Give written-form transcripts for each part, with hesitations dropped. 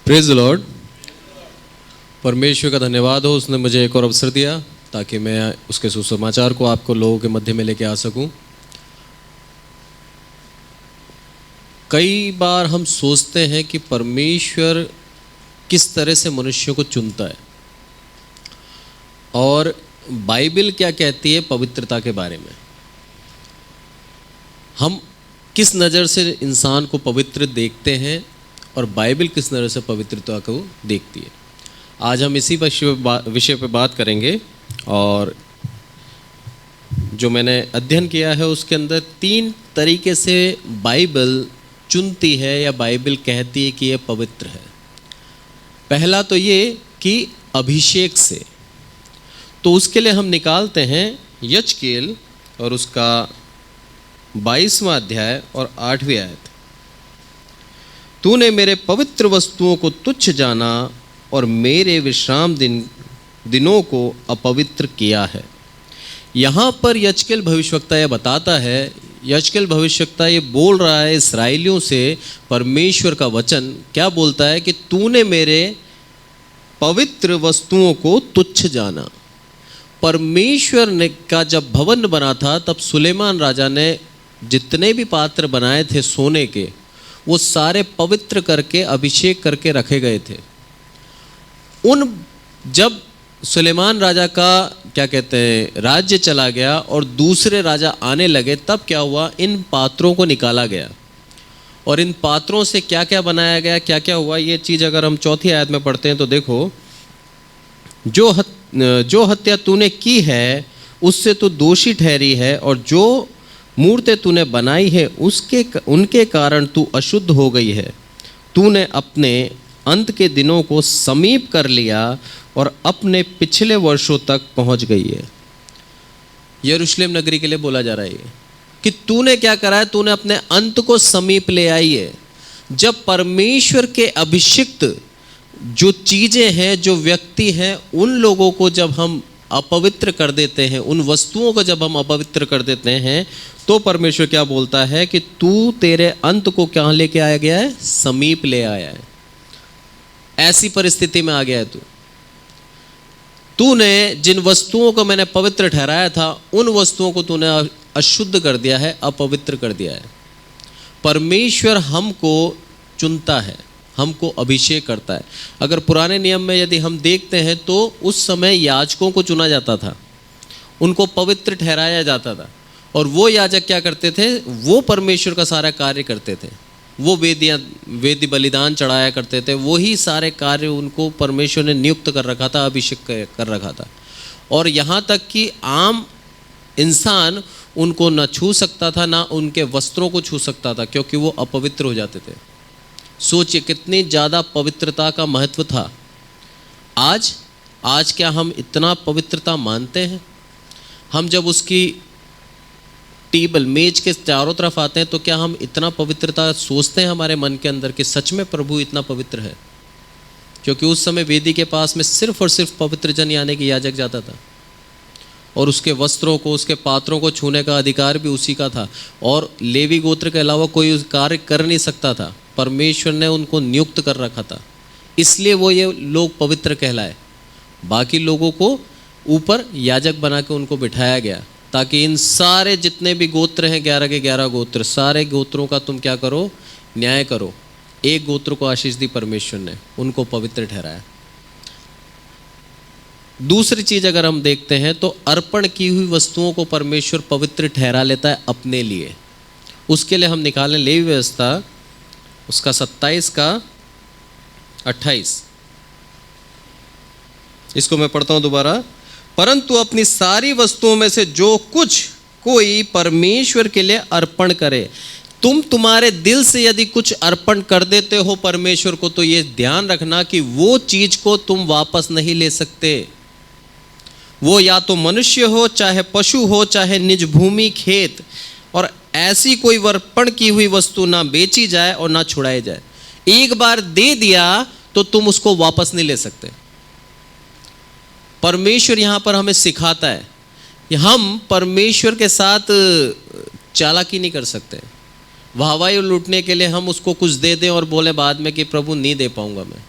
Praise the Lord. परमेश्वर का धन्यवाद हो, उसने मुझे एक और अवसर दिया ताकि मैं उसके सुसमाचार को आपको लोगों के मध्य में लेके आ सकूं। कई बार हम सोचते हैं कि परमेश्वर किस तरह से मनुष्यों को चुनता है और बाइबल क्या कहती है पवित्रता के बारे में। हम किस नज़र से इंसान को पवित्र देखते हैं और बाइबल किस नज़र से पवित्रता को देखती है। आज हम इसी विषय पे बात करेंगे और जो मैंने अध्ययन किया है उसके अंदर 3 तरीके से बाइबल चुनती है या बाइबल कहती है कि ये पवित्र है। पहला तो ये कि अभिषेक से, तो उसके लिए हम निकालते हैं यजकेल और उसका 22वां अध्याय और 8वीं आयत। तूने मेरे पवित्र वस्तुओं को तुच्छ जाना और मेरे विश्राम दिनों को अपवित्र किया है। यहाँ पर यजकेल भविष्यवक्ता यह बताता है, यजकेल भविष्यवक्ता ये बोल रहा है इस्राएलियों से। परमेश्वर का वचन क्या बोलता है कि तूने मेरे पवित्र वस्तुओं को तुच्छ जाना। परमेश्वर ने का जब भवन बना था तब सुलेमान राजा ने जितने भी पात्र बनाए थे सोने के, वो सारे पवित्र करके अभिषेक करके रखे गए थे। जब सुलेमान राजा का क्या कहते हैं राज्य चला गया और दूसरे राजा आने लगे, तब क्या हुआ, इन पात्रों को निकाला गया और इन पात्रों से क्या क्या बनाया गया, क्या क्या हुआ। ये चीज़ अगर हम 4वीं आयत में पढ़ते हैं तो देखो, जो हत्या तूने की है उससे तू दोषी ठहरी है और जो मूर्तें तूने बनाई है उनके कारण तू अशुद्ध हो गई है। तूने अपने अंत के दिनों को समीप कर लिया और अपने पिछले वर्षों तक पहुंच गई है। यरूशलेम नगरी के लिए बोला जा रहा है कि तूने क्या करा है, तूने अपने अंत को समीप ले आई है। जब परमेश्वर के अभिषिक्त जो चीज़ें हैं, जो व्यक्ति हैं, उन लोगों को जब हम अपवित्र कर देते हैं, उन वस्तुओं को जब हम अपवित्र कर देते हैं, तो परमेश्वर क्या बोलता है कि तू तेरे अंत को क्या लेके आया गया है, समीप ले आया है। ऐसी परिस्थिति में आ गया है तूने जिन वस्तुओं को मैंने पवित्र ठहराया था, उन वस्तुओं को तूने अशुद्ध कर दिया है, अपवित्र कर दिया है। परमेश्वर हमको चुनता है, हमको अभिषेक करता है। अगर पुराने नियम में यदि हम देखते हैं तो उस समय याजकों को चुना जाता था, उनको पवित्र ठहराया जाता था और वो याजक क्या करते थे, वो परमेश्वर का सारा कार्य करते थे। वो वेदी बलिदान चढ़ाया करते थे, वही सारे कार्य उनको परमेश्वर ने नियुक्त कर रखा था, अभिषेक कर रखा था। और यहाँ तक कि आम इंसान उनको न छू सकता था, ना उनके वस्त्रों को छू सकता था, क्योंकि वो अपवित्र हो जाते थे। सोचिए कितनी ज़्यादा पवित्रता का महत्व था। आज क्या हम इतना पवित्रता मानते हैं? हम जब उसकी टेबल मेज के चारों तरफ आते हैं तो क्या हम इतना पवित्रता सोचते हैं हमारे मन के अंदर कि सच में प्रभु इतना पवित्र है? क्योंकि उस समय वेदी के पास में सिर्फ और सिर्फ पवित्र जन यानी कि याजक जाता था और उसके वस्त्रों को, उसके पात्रों को छूने का अधिकार भी उसी का था और लेवी गोत्र के अलावा कोई उस कार्य कर नहीं सकता था। परमेश्वर ने उनको नियुक्त कर रखा था, इसलिए वो ये लोग पवित्र कहलाए। बाकी लोगों को ऊपर याजक बना के उनको बिठाया गया ताकि इन सारे जितने भी गोत्र हैं, 11 के 11 गोत्र, सारे गोत्रों का तुम क्या करो, न्याय करो। एक गोत्र को आशीष दी परमेश्वर ने, उनको पवित्र ठहराया। दूसरी चीज अगर हम देखते हैं तो अर्पण की हुई वस्तुओं को परमेश्वर पवित्र ठहरा लेता है अपने लिए। उसके लिए हम निकालें लेवी व्यवस्था उसका 27 का 28। इसको मैं पढ़ता हूं दोबारा। परंतु अपनी सारी वस्तुओं में से जो कुछ कोई परमेश्वर के लिए अर्पण करे, तुम तुम्हारे दिल से यदि कुछ अर्पण कर देते हो परमेश्वर को, तो ये ध्यान रखना कि वो चीज को तुम वापस नहीं ले सकते। वो या तो मनुष्य हो, चाहे पशु हो, चाहे निज भूमि खेत, और ऐसी कोई अर्पण की हुई वस्तु ना बेची जाए और ना छुड़ाई जाए। एक बार दे दिया तो तुम उसको वापस नहीं ले सकते। परमेश्वर यहाँ पर हमें सिखाता है कि हम परमेश्वर के साथ चालाकी नहीं कर सकते। वाहवाही लूटने के लिए हम उसको कुछ दे दें और बोले बाद में कि प्रभु नहीं दे पाऊंगा मैं।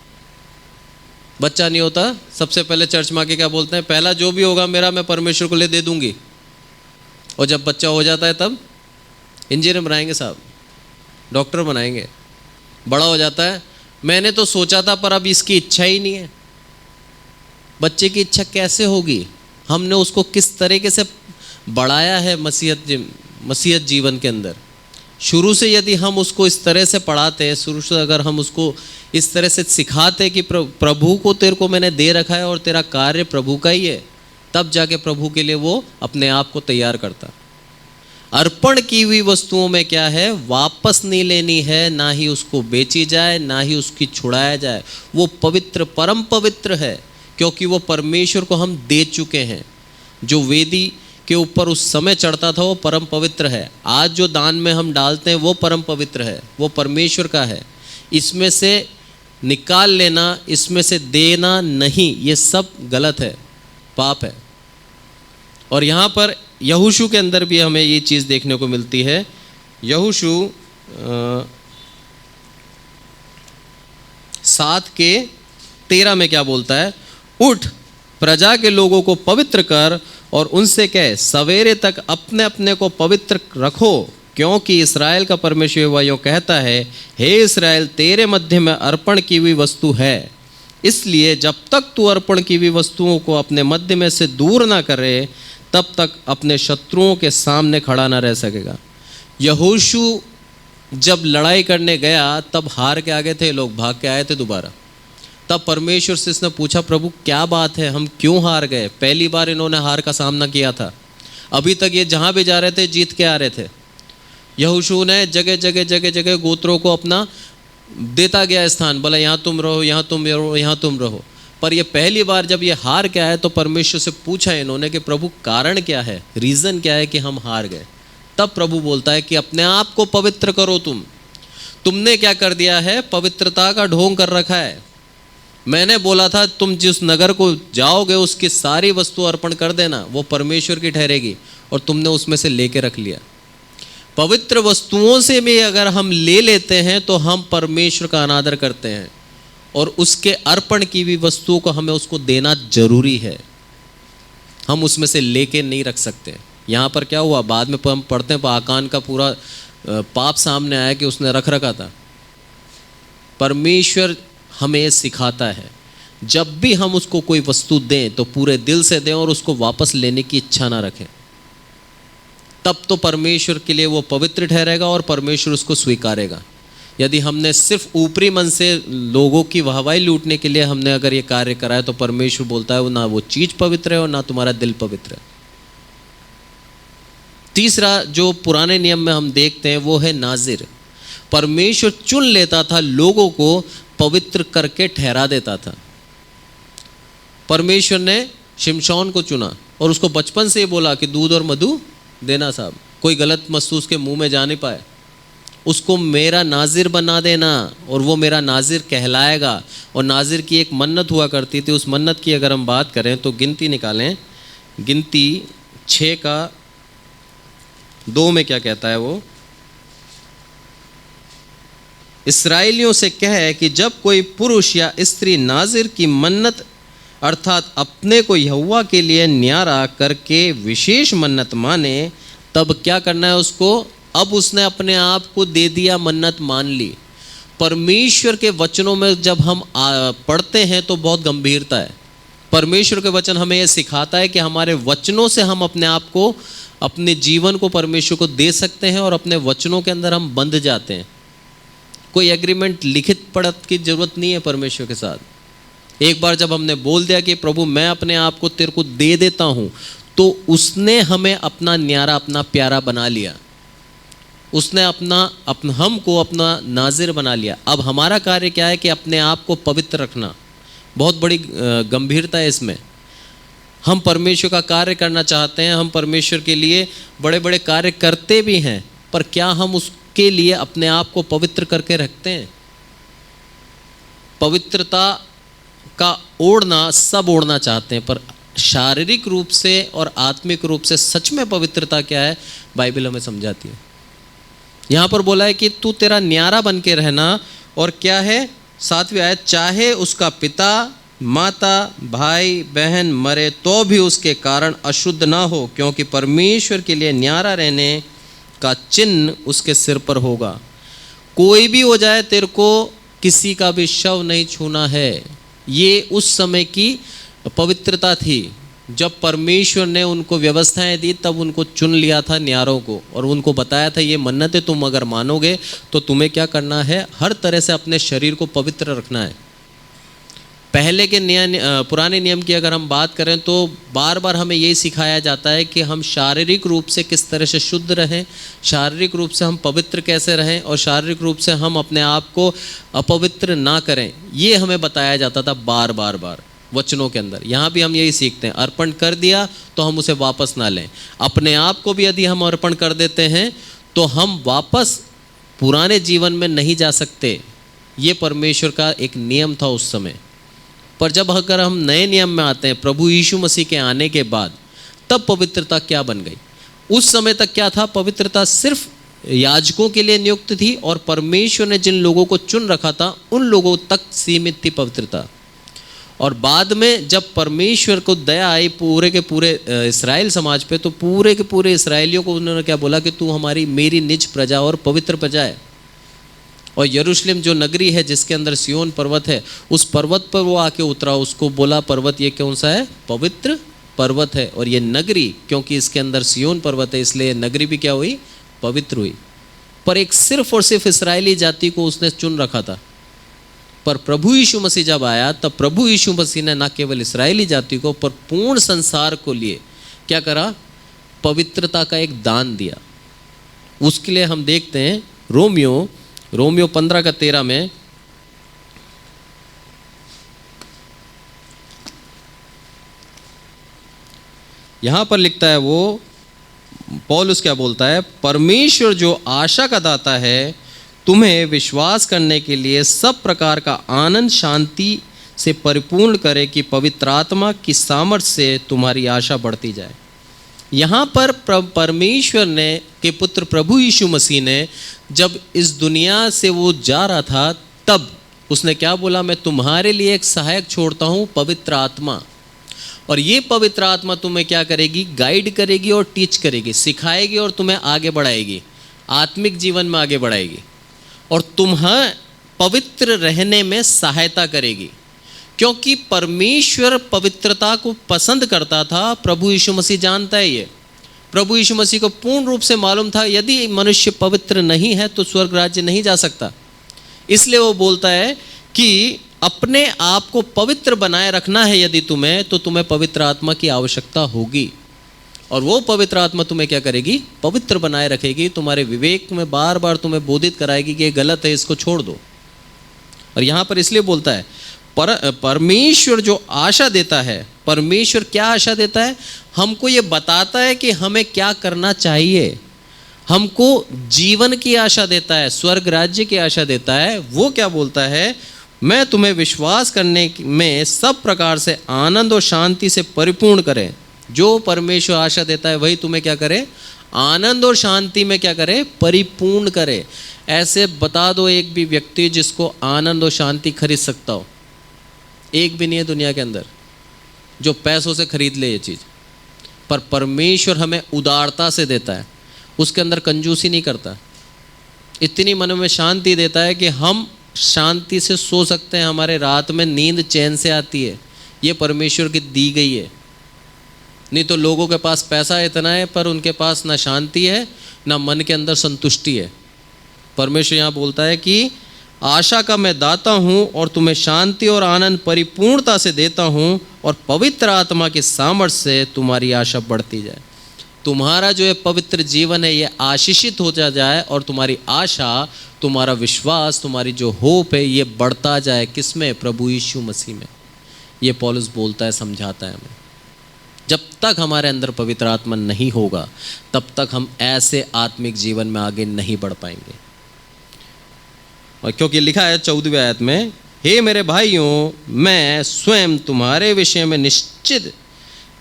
बच्चा नहीं होता, सबसे पहले चर्च में आके क्या बोलते हैं, पहला जो भी होगा मेरा मैं परमेश्वर को ले दे दूंगी। और जब बच्चा हो जाता है तब इंजीनियर बनाएंगे साहब, डॉक्टर बनाएंगे। बड़ा हो जाता है, मैंने तो सोचा था पर अब इसकी इच्छा ही नहीं है। बच्चे की इच्छा कैसे होगी? हमने उसको किस तरीके से बढ़ाया है मसीहत जीवन के अंदर। शुरू से यदि हम उसको इस तरह से पढ़ाते हैं, शुरू से अगर हम उसको इस तरह से सिखाते हैं कि प्रभु को तेरे को मैंने दे रखा है और तेरा कार्य प्रभु का ही है, तब जाके प्रभु के लिए वो अपने आप को तैयार करता। अर्पण की हुई वस्तुओं में क्या है, वापस नहीं लेनी है, ना ही उसको बेची जाए, ना ही उसकी छुड़ाया जाए। वो पवित्र, परम पवित्र है, क्योंकि वो परमेश्वर को हम दे चुके हैं। जो वेदी के ऊपर उस समय चढ़ता था वो परम पवित्र है। आज जो दान में हम डालते हैं वो परम पवित्र है, वो परमेश्वर का है। इसमें से निकाल लेना, इसमें से देना नहीं, ये सब गलत है, पाप है। और यहाँ पर यहोशू के अंदर भी हमें ये चीज़ देखने को मिलती है। यहोशू 7:13 में क्या बोलता है, उठ प्रजा के लोगों को पवित्र कर और उनसे कह, सवेरे तक अपने अपने को पवित्र रखो, क्योंकि इस्राएल का परमेश्वर यहोवा यूँ कहता है, हे इस्राएल, तेरे मध्य में अर्पण की हुई वस्तु है, इसलिए जब तक तू अर्पण की हुई वस्तुओं को अपने मध्य में से दूर ना करे, तब तक अपने शत्रुओं के सामने खड़ा ना रह सकेगा। यहोशू जब लड़ाई करने गया तब हार के आगे थे लोग, भाग के आए थे दोबारा। तब परमेश्वर से इसने पूछा, प्रभु क्या बात है, हम क्यों हार गए? पहली बार इन्होंने हार का सामना किया था, अभी तक ये जहाँ भी जा रहे थे जीत के आ रहे थे। यहोशू ने जगह जगह जगह जगह गोत्रों को अपना देता गया स्थान, बोला यहाँ तुम रहो, यहाँ तुम रहो, यहाँ तुम रहो। पर ये पहली बार जब ये हार के आए तो परमेश्वर से पूछा इन्होंने कि प्रभु कारण क्या है, रीज़न क्या है कि हम हार गए? तब प्रभु बोलता है कि अपने आप को पवित्र करो। तुमने क्या कर दिया है, पवित्रता का ढोंग कर रखा है। मैंने बोला था तुम जिस नगर को जाओगे उसकी सारी वस्तु अर्पण कर देना, वो परमेश्वर की ठहरेगी, और तुमने उसमें से लेके रख लिया। पवित्र वस्तुओं से भी अगर हम ले लेते हैं तो हम परमेश्वर का अनादर करते हैं, और उसके अर्पण की भी वस्तुओं को हमें उसको देना जरूरी है। हम उसमें से लेके नहीं रख सकते। यहाँ पर क्या हुआ, बाद में हम पढ़ते हैं आकान का पूरा पाप सामने आया कि उसने रख रखा था। परमेश्वर हमें सिखाता है, जब भी हम उसको कोई वस्तु दें तो पूरे दिल से दें और उसको वापस लेने की इच्छा ना रखें, तब तो परमेश्वर के लिए वो पवित्र ठहरेगा और परमेश्वर उसको स्वीकारेगा। यदि हमने सिर्फ ऊपरी मन से लोगों की वाहवाही लूटने के लिए हमने अगर ये कार्य करा है, तो परमेश्वर बोलता है ना वो चीज पवित्र है और ना तुम्हारा दिल पवित्र है। तीसरा जो पुराने नियम में हम देखते हैं वो है नाजिर। परमेश्वर चुन लेता था, लोगों को पवित्र करके ठहरा देता था। परमेश्वर ने शिमशोन को चुना और उसको बचपन से ही बोला कि दूध और मधु देना साहब, कोई गलत वस्तु उसके मुंह में जा नहीं पाए, उसको मेरा नाजिर बना देना और वो मेरा नाजिर कहलाएगा। और नाजिर की एक मन्नत हुआ करती थी, उस मन्नत की अगर हम बात करें तो गिनती निकालें, गिनती 6:2 में क्या कहता है वो, इस्राएलियों से कहे कि जब कोई पुरुष या स्त्री नाजिर की मन्नत अर्थात अपने को यहोवा के लिए न्यारा करके विशेष मन्नत माने, तब क्या करना है उसको, अब उसने अपने आप को दे दिया, मन्नत मान ली। परमेश्वर के वचनों में जब हम पढ़ते हैं तो बहुत गंभीरता है। परमेश्वर के वचन हमें यह सिखाता है कि हमारे वचनों से हम अपने आप को, अपने जीवन को परमेश्वर को दे सकते हैं और अपने वचनों के अंदर हम बंध जाते हैं। कोई एग्रीमेंट लिखित पढ़त की जरूरत नहीं है परमेश्वर के साथ। एक बार जब हमने बोल दिया कि प्रभु मैं अपने आप को तेरे को दे देता हूँ, तो उसने हमें अपना न्यारा, अपना प्यारा बना लिया। उसने हमको अपना नाजिर बना लिया। अब हमारा कार्य क्या है कि अपने आप को पवित्र रखना। बहुत बड़ी गंभीरता है इसमें। हम परमेश्वर का कार्य करना चाहते हैं, हम परमेश्वर के लिए बड़े बड़े कार्य करते भी हैं, पर क्या हम उसके लिए अपने आप को पवित्र करके रखते हैं? पवित्रता का ओढ़ना सब ओढ़ना चाहते हैं, पर शारीरिक रूप से और आत्मिक रूप से सच में पवित्रता क्या है, बाइबल हमें समझाती है। यहाँ पर बोला है कि तू तेरा न्यारा बन के रहना, और क्या है 7वीं आयत, चाहे उसका पिता माता भाई बहन मरे तो भी उसके कारण अशुद्ध ना हो, क्योंकि परमेश्वर के लिए न्यारा रहने का चिन्ह उसके सिर पर होगा। कोई भी हो जाए, तेरे को किसी का भी शव नहीं छूना है। ये उस समय की पवित्रता थी। जब परमेश्वर ने उनको व्यवस्थाएं दी तब उनको चुन लिया था न्यारों को, और उनको बताया था ये मन्नतें तुम अगर मानोगे तो तुम्हें क्या करना है, हर तरह से अपने शरीर को पवित्र रखना है। पहले के पुराने नियम की अगर हम बात करें तो बार बार हमें यही सिखाया जाता है कि हम शारीरिक रूप से किस तरह से शुद्ध रहें, शारीरिक रूप से हम पवित्र कैसे रहें, और शारीरिक रूप से हम अपने आप को अपवित्र ना करें। ये हमें बताया जाता था बार बार वचनों के अंदर। यहाँ भी हम यही सीखते हैं, अर्पण कर दिया तो हम उसे वापस ना लें। अपने आप को भी यदि हम अर्पण कर देते हैं तो हम वापस पुराने जीवन में नहीं जा सकते। ये परमेश्वर का एक नियम था उस समय। पर जब अगर हम नए नियम में आते हैं, प्रभु यीशु मसीह के आने के बाद, तब पवित्रता क्या बन गई। उस समय तक क्या था, पवित्रता सिर्फ याजकों के लिए नियुक्त थी, और परमेश्वर ने जिन लोगों को चुन रखा था उन लोगों तक सीमित थी पवित्रता। और बाद में जब परमेश्वर को दया आई पूरे के पूरे इस्राएल समाज पे, तो पूरे के पूरे इस्राएलियों को उन्होंने क्या बोला कि तू मेरी निज प्रजा और पवित्र प्रजा है। और यरूशलेम जो नगरी है जिसके अंदर सियोन पर्वत है, उस पर्वत पर वो आके उतरा, उसको बोला पर्वत ये कौन सा है, पवित्र पर्वत है। और ये नगरी, क्योंकि इसके अंदर सियोन पर्वत है, इसलिए नगरी भी क्या हुई, पवित्र हुई। पर एक सिर्फ और सिर्फ इस्राएली जाति को उसने चुन रखा था। पर प्रभु यीशु मसीह जब आया, तब प्रभु यीशु मसीह ने न केवल इस्राएली जाति को पर पूर्ण संसार को लिए क्या करा, पवित्रता का एक दान दिया। उसके लिए हम देखते हैं रोमियो 15:13 में, यहां पर लिखता है, वो पौलुस क्या बोलता है, परमेश्वर जो आशा का दाता है तुम्हें विश्वास करने के लिए सब प्रकार का आनंद शांति से परिपूर्ण करे कि पवित्र आत्मा की सामर्थ्य से तुम्हारी आशा बढ़ती जाए। यहाँ पर परमेश्वर ने के पुत्र प्रभु यीशु मसीह ने जब इस दुनिया से वो जा रहा था, तब उसने क्या बोला, मैं तुम्हारे लिए एक सहायक छोड़ता हूँ, पवित्र आत्मा। और ये पवित्र आत्मा तुम्हें क्या करेगी, गाइड करेगी और टीच करेगी, सिखाएगी और तुम्हें आगे बढ़ाएगी, आत्मिक जीवन में आगे बढ़ाएगी, और तुम्हें पवित्र रहने में सहायता करेगी। क्योंकि परमेश्वर पवित्रता को पसंद करता था। प्रभु यीशु मसीह जानता है ये। प्रभु यीशु मसीह को पूर्ण रूप से मालूम था यदि मनुष्य पवित्र नहीं है तो स्वर्ग राज्य नहीं जा सकता। इसलिए वो बोलता है कि अपने आप को पवित्र बनाए रखना है यदि तुम्हें, तो तुम्हें पवित्र आत्मा की आवश्यकता होगी। और वो पवित्र आत्मा तुम्हें क्या करेगी, पवित्र बनाए रखेगी, तुम्हारे विवेक में बार बार तुम्हें बोधित कराएगी कि ये गलत है, इसको छोड़ दो। और यहाँ पर इसलिए बोलता है परमेश्वर जो आशा देता है, परमेश्वर क्या आशा देता है, हमको ये बताता है कि हमें क्या करना चाहिए, हमको जीवन की आशा देता है, स्वर्ग राज्य की आशा देता है। वो क्या बोलता है, मैं तुम्हें विश्वास करने में सब प्रकार से आनंद और शांति से परिपूर्ण करें। जो परमेश्वर आशा देता है वही तुम्हें क्या करे, आनंद और शांति में क्या करे, परिपूर्ण करे। ऐसे बता दो एक भी व्यक्ति जिसको आनंद और शांति खरीद सकता हो, एक भी नहीं है दुनिया के अंदर जो पैसों से खरीद ले ये चीज़। पर परमेश्वर हमें उदारता से देता है, उसके अंदर कंजूसी नहीं करता, इतनी मन में शांति देता है कि हम शांति से सो सकते हैं, हमारे रात में नींद चैन से आती है। ये परमेश्वर की दी गई है। नहीं तो लोगों के पास पैसा इतना है पर उनके पास ना शांति है ना मन के अंदर संतुष्टि है। परमेश्वर यहाँ बोलता है कि आशा का मैं दाता हूँ और तुम्हें शांति और आनंद परिपूर्णता से देता हूँ, और पवित्र आत्मा के सामर्थ्य से तुम्हारी आशा बढ़ती जाए। तुम्हारा जो है पवित्र जीवन है ये आशीषित होता जाए, और तुम्हारी आशा, तुम्हारा विश्वास, तुम्हारी जो होप है ये बढ़ता जाए। किसमें, प्रभु यीशु मसीह में। ये पौलुस बोलता है, समझाता है हमें। जब तक हमारे अंदर पवित्र आत्मा नहीं होगा तब तक हम ऐसे आत्मिक जीवन में आगे नहीं बढ़ पाएंगे। और क्योंकि लिखा है 14वीं आयत में, हे मेरे भाइयों, मैं स्वयं तुम्हारे विषय में निश्चित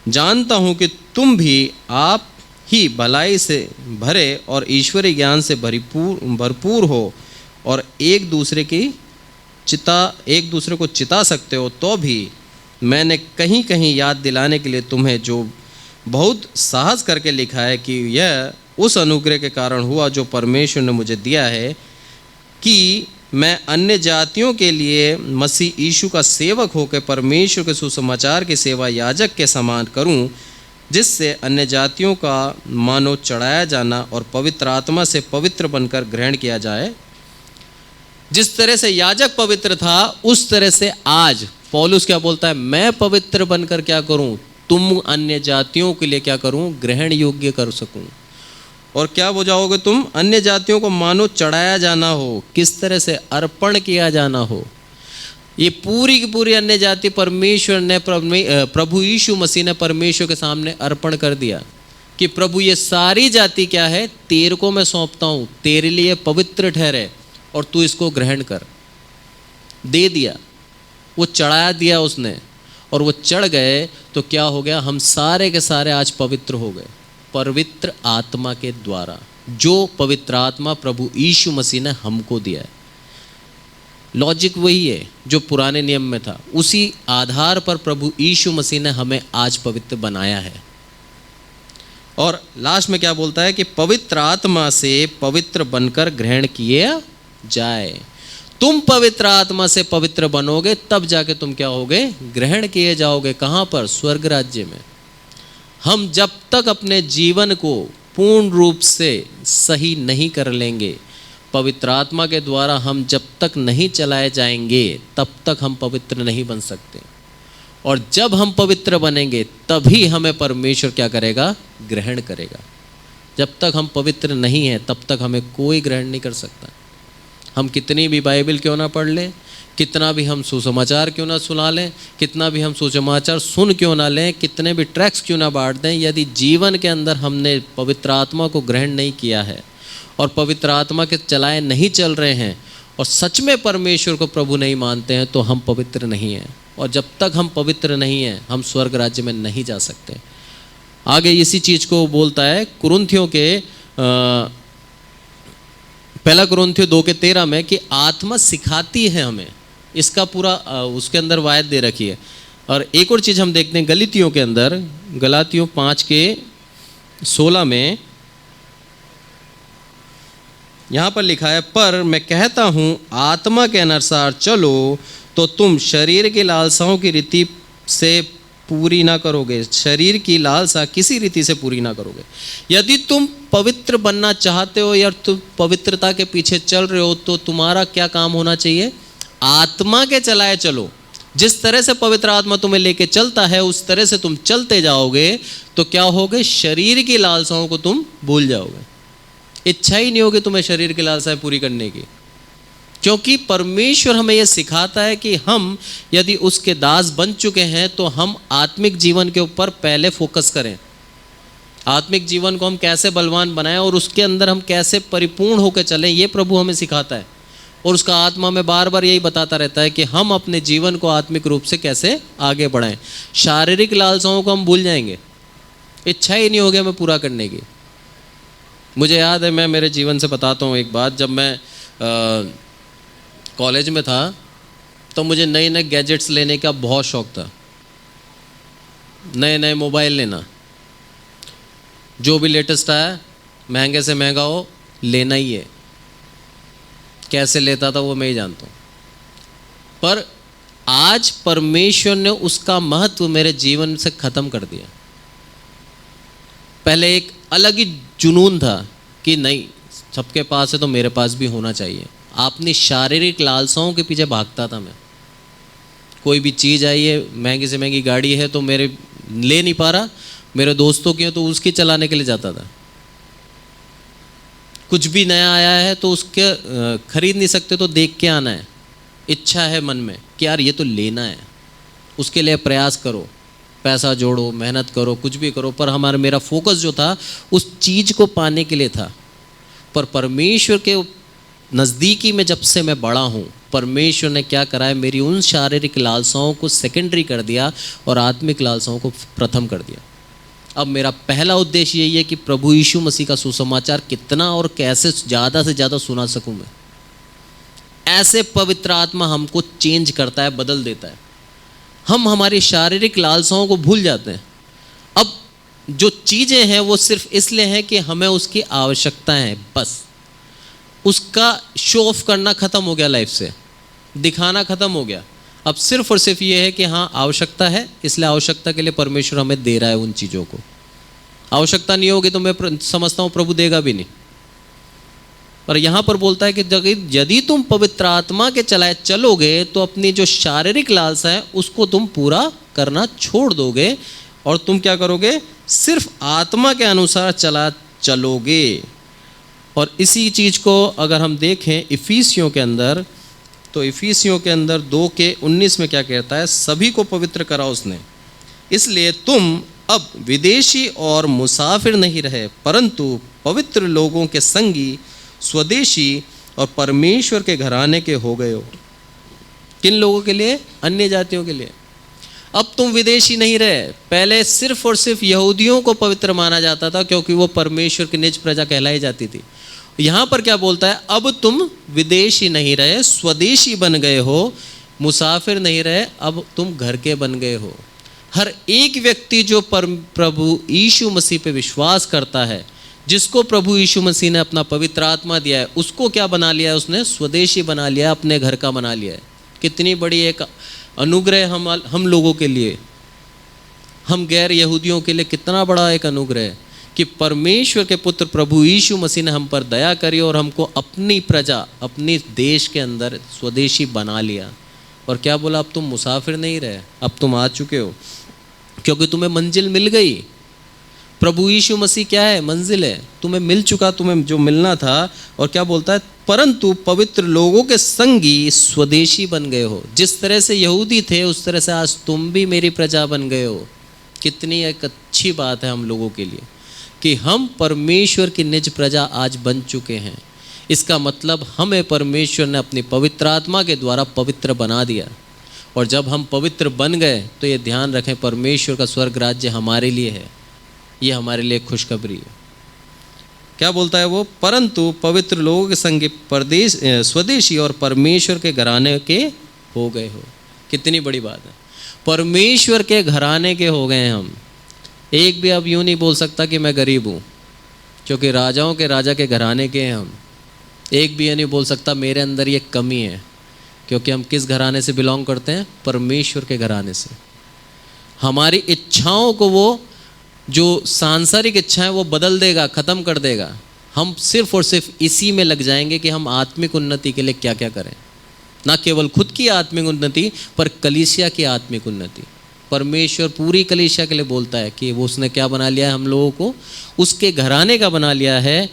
जानता हूँ कि तुम भी आप ही भलाई से भरे और ईश्वरीय ज्ञान से भरपूर हो, और एक दूसरे को चिता सकते हो, तो भी मैंने कहीं कहीं याद दिलाने के लिए तुम्हें जो बहुत साहस करके लिखा है कि यह उस अनुग्रह के कारण हुआ जो परमेश्वर ने मुझे दिया है कि मैं अन्य जातियों के लिए मसीह यीशु का सेवक होकर परमेश्वर के सुसमाचार की सेवा याजक के समान करूं, जिससे अन्य जातियों का मानो चढ़ाया जाना और पवित्र आत्मा से पवित्र बनकर ग्रहण किया जाए। जिस तरह से याजक पवित्र था उस तरह से आज पौलुस क्या बोलता है, मैं पवित्र बनकर क्या करूं, तुम अन्य जातियों के लिए क्या करूं, ग्रहण योग्य कर सकूं। और क्या हो जाओगे तुम, अन्य जातियों को मानो चढ़ाया जाना हो, किस तरह से अर्पण किया जाना हो। ये पूरी की पूरी अन्य जाति परमेश्वर ने, प्रभु यीशु मसीह ने परमेश्वर के सामने अर्पण कर दिया कि प्रभु ये सारी जाति क्या है, तेरे को मैं सौंपता हूँ, तेरे लिए पवित्र ठहरे और तू इसको ग्रहण कर। दे दिया, वो चढ़ा दिया उसने, और वो चढ़ गए तो क्या हो गया, हम सारे के सारे आज पवित्र हो गए पवित्र आत्मा के द्वारा, जो पवित्र आत्मा प्रभु यीशु मसीह ने हमको दिया है। लॉजिक वही है जो पुराने नियम में था, उसी आधार पर प्रभु यीशु मसीह ने हमें आज पवित्र बनाया है। और लास्ट में क्या बोलता है कि पवित्र आत्मा से पवित्र बनकर ग्रहण किया जाए। तुम पवित्र आत्मा से पवित्र बनोगे तब जाके तुम क्या होगे, ग्रहण किए जाओगे। कहाँ पर, स्वर्ग राज्य में। हम जब तक अपने जीवन को पूर्ण रूप से सही नहीं कर लेंगे, पवित्र आत्मा के द्वारा हम जब तक नहीं चलाए जाएंगे, तब तक हम पवित्र नहीं बन सकते। और जब हम पवित्र बनेंगे तभी हमें परमेश्वर क्या करेगा, ग्रहण करेगा। जब तक हम पवित्र नहीं हैं तब तक हमें कोई ग्रहण नहीं कर सकता। हम कितनी भी बाइबल क्यों ना पढ़ लें, कितना भी हम सुसमाचार क्यों ना सुना लें, कितना भी हम सुसमाचार सुन क्यों ना लें, कितने भी ट्रैक्स क्यों ना बांट दें, यदि जीवन के अंदर हमने पवित्र आत्मा को ग्रहण नहीं किया है और पवित्र आत्मा के चलाए नहीं चल रहे हैं और सच में परमेश्वर को प्रभु नहीं मानते हैं, तो हम पवित्र नहीं हैं। और जब तक हम पवित्र नहीं हैं हम स्वर्ग राज्य में नहीं जा सकते। आगे इसी चीज़ को बोलता है कुरिन्थियों के पहला कुरिन्थियों 2:13 में कि आत्मा सिखाती है हमें, इसका पूरा उसके अंदर वायद दे रखी है। और एक और चीज़ हम देखते हैं गलातियों के अंदर, गलातियों 5:16 में यहाँ पर लिखा है, पर मैं कहता हूँ आत्मा के अनुसार चलो तो तुम शरीर की लालसाओं की रीति से पूरी ना करोगे। शरीर की लालसा किसी रीति से पूरी ना करोगे। यदि तुम पवित्र बनना चाहते हो या तुम पवित्रता के पीछे चल रहे हो तो तुम्हारा क्या काम होना चाहिए, आत्मा के चलाए चलो। जिस तरह से पवित्र आत्मा तुम्हें लेके चलता है उस तरह से तुम चलते जाओगे तो क्या होगे, शरीर की लालसाओं को तुम भूल जाओगे। इच्छा ही नहीं होगी तुम्हें शरीर की लालसाएं पूरी करने की, क्योंकि परमेश्वर हमें यह सिखाता है कि हम यदि उसके दास बन चुके हैं तो हम आत्मिक जीवन के ऊपर पहले फोकस करें। आत्मिक जीवन को हम कैसे बलवान बनाएं और उसके अंदर हम कैसे परिपूर्ण होकर चलें, ये प्रभु हमें सिखाता है। और उसका आत्मा में बार बार यही बताता रहता है कि हम अपने जीवन को आत्मिक रूप से कैसे आगे बढ़ाएं। शारीरिक लालसाओं को हम भूल जाएंगे, इच्छा ही नहीं होगी हमें पूरा करने की। मुझे याद है, मैं मेरे जीवन से बताता हूँ एक बात। जब मैं कॉलेज में था तो मुझे नए नए गैजेट्स लेने का बहुत शौक़ था, नए नए मोबाइल लेना, जो भी लेटेस्ट आया महंगे से महंगा हो लेना ही है। कैसे लेता था वो मैं ही जानता हूँ। पर आज परमेश्वर ने उसका महत्व मेरे जीवन से ख़त्म कर दिया। पहले एक अलग ही जुनून था कि नहीं सबके पास है तो मेरे पास भी होना चाहिए। अपनी शारीरिक लालसाओं के पीछे भागता था मैं। कोई भी चीज़ आई है, महंगी से महंगी गाड़ी है तो मेरे ले नहीं पा रहा, मेरे दोस्तों की है तो उसकी चलाने के लिए जाता था। कुछ भी नया आया है तो उसके खरीद नहीं सकते तो देख के आना है। इच्छा है मन में कि यार ये तो लेना है, उसके लिए प्रयास करो, पैसा जोड़ो, मेहनत करो, कुछ भी करो। पर मेरा फोकस जो था उस चीज़ को पाने के लिए था। पर परमेश्वर के नज़दीकी में जब से मैं बड़ा हूँ, परमेश्वर ने क्या करा है, मेरी उन शारीरिक लालसाओं को सेकेंडरी कर दिया और आत्मिक लालसाओं को प्रथम कर दिया। अब मेरा पहला उद्देश्य यही है कि प्रभु यीशु मसीह का सुसमाचार कितना और कैसे ज़्यादा से ज़्यादा सुना सकूँ मैं। ऐसे पवित्र आत्मा हमको चेंज करता है, बदल देता है। हम हमारी शारीरिक लालसाओं को भूल जाते हैं। अब जो चीज़ें हैं वो सिर्फ इसलिए हैं कि हमें उसकी आवश्यकता है, बस उसका शो ऑफ करना ख़त्म हो गया, लाइफ से दिखाना ख़त्म हो गया। अब सिर्फ और सिर्फ ये है कि हाँ आवश्यकता है, इसलिए आवश्यकता के लिए परमेश्वर हमें दे रहा है उन चीज़ों को। आवश्यकता नहीं होगी तो मैं समझता हूँ प्रभु देगा भी नहीं। पर यहाँ पर बोलता है कि यदि तुम पवित्र आत्मा के चलोगे तो अपनी जो शारीरिक लालसा है उसको तुम पूरा करना छोड़ दोगे और तुम क्या करोगे, सिर्फ आत्मा के अनुसार चलोगे। और इसी चीज़ को अगर हम देखें इफिसियों के अंदर, तो इफिसियों के अंदर 2:19 में क्या कहता है, सभी को पवित्र करा उसने, इसलिए तुम अब विदेशी और मुसाफिर नहीं रहे परंतु पवित्र लोगों के संगी, स्वदेशी और परमेश्वर के घराने के हो गए हो। किन लोगों के लिए? अन्य जातियों के लिए। अब तुम विदेशी नहीं रहे। पहले सिर्फ और सिर्फ यहूदियों को पवित्र माना जाता था क्योंकि वो परमेश्वर की निज प्रजा कहलाई जाती थी। यहाँ पर क्या बोलता है, अब तुम विदेशी नहीं रहे, स्वदेशी बन गए हो, मुसाफिर नहीं रहे, अब तुम घर के बन गए हो। हर एक व्यक्ति जो प्रभु यीशु मसीह पे विश्वास करता है, जिसको प्रभु यीशु मसीह ने अपना पवित्र आत्मा दिया है, उसको क्या बना लिया है उसने? स्वदेशी बना लिया, अपने घर का बना लिया है। कितनी बड़ी एक अनुग्रह हम लोगों के लिए, हम गैर यहूदियों के लिए कितना बड़ा एक अनुग्रह है कि परमेश्वर के पुत्र प्रभु यीशु मसीह ने हम पर दया करी और हमको अपनी प्रजा, अपनी देश के अंदर स्वदेशी बना लिया। और क्या बोला, अब तुम मुसाफिर नहीं रहे, अब तुम आ चुके हो क्योंकि तुम्हें मंजिल मिल गई। प्रभु यीशु मसीह क्या है? मंजिल है, तुम्हें मिल चुका, तुम्हें जो मिलना था। और क्या बोलता है, परंतु पवित्र लोगों के संगी स्वदेशी बन गए हो। जिस तरह से यहूदी थे उस तरह से आज तुम भी मेरी प्रजा बन गए हो। कितनी एक अच्छी बात है हम लोगों के लिए कि हम परमेश्वर की निज प्रजा आज बन चुके हैं। इसका मतलब हमें परमेश्वर ने अपनी पवित्र आत्मा के द्वारा पवित्र बना दिया। और जब हम पवित्र बन गए तो ये ध्यान रखें, परमेश्वर का स्वर्ग राज्य हमारे लिए है, ये हमारे लिए खुशखबरी है। क्या बोलता है वो? परंतु पवित्र लोगों के संग स्वदेशी और परमेश्वर के घराने के हो गए हो। कितनी बड़ी बात है, परमेश्वर के घराने के हो गए हैं हम। एक भी अब यूँ नहीं बोल सकता कि मैं गरीब हूँ, क्योंकि राजाओं के राजा के घराने के हैं हम। एक भी ये नहीं बोल सकता मेरे अंदर ये कमी है, क्योंकि हम किस घराने से बिलोंग करते हैं? परमेश्वर के घराने से। हमारी इच्छाओं को वो, जो सांसारिक इच्छाएं, वो बदल देगा, ख़त्म कर देगा। हम सिर्फ और सिर्फ इसी में लग जाएंगे कि हम आत्मिक उन्नति के लिए क्या क्या करें। ना केवल खुद की आत्मिक उन्नति, पर कलीसिया की आत्मिक उन्नति। परमेश्वर पूरी कलीसिया के लिए बोलता है कि वो उसने क्या बना लिया है, हम लोगों को उसके घराने का बना लिया है।